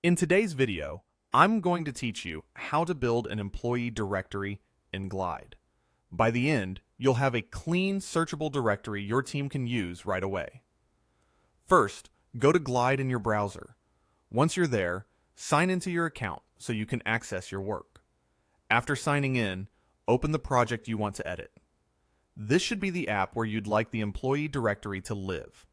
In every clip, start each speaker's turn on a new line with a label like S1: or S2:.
S1: In today's video, I'm going to teach you how to build an employee directory in Glide. By the end, you'll have a clean, searchable directory your team can use right away. First, go to Glide in your browser. Once you're there, sign into your account so you can access your work. After signing in, open the project you want to edit. This should be the app where you'd like the employee directory to live.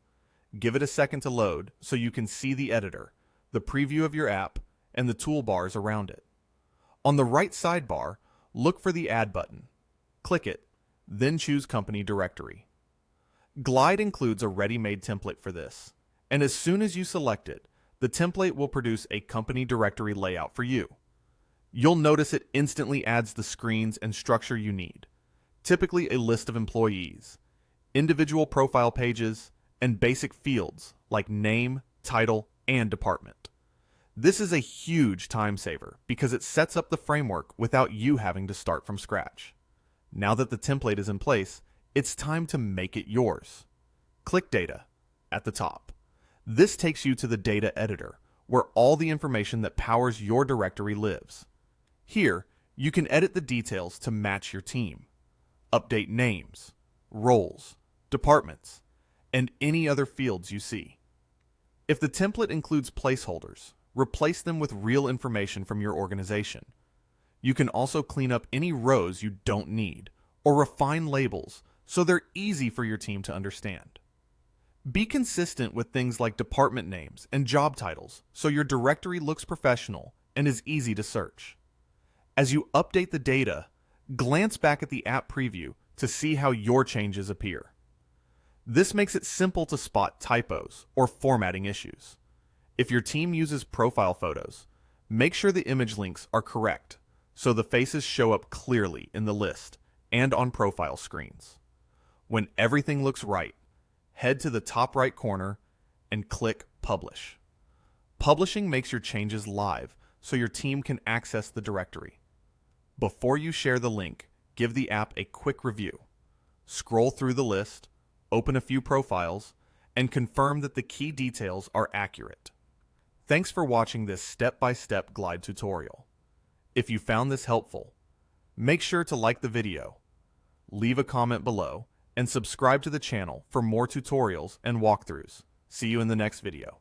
S1: Give it a second to load so you can see the editor, the preview of your app, and the toolbars around it. On the right sidebar, look for the Add button. Click it, then choose Company Directory. Glide includes a ready-made template for this, and as soon as you select it, the template will produce a company directory layout for you. You'll notice it instantly adds the screens and structure you need, typically a list of employees, individual profile pages, and basic fields like name, title, and department. This is a huge time saver because it sets up the framework without you having to start from scratch. Now that the template is in place, it's time to make it yours. Click Data at the top. This takes you to the Data Editor, where all the information that powers your directory lives. Here, you can edit the details to match your team, update names, roles, departments, and any other fields you see. If the template includes placeholders, replace them with real information from your organization. You can also clean up any rows you don't need, or refine labels so they're easy for your team to understand. Be consistent with things like department names and job titles so your directory looks professional and is easy to search. As you update the data, glance back at the app preview to see how your changes appear. This makes it simple to spot typos or formatting issues. If your team uses profile photos, make sure the image links are correct so the faces show up clearly in the list and on profile screens. When everything looks right, head to the top right corner and click Publish. Publishing makes your changes live so your team can access the directory. Before you share the link, give the app a quick review. Scroll through the list, open a few profiles, and confirm that the key details are accurate. Thanks for watching this step-by-step Glide tutorial. If you found this helpful, make sure to like the video, leave a comment below, and subscribe to the channel for more tutorials and walkthroughs. See you in the next video.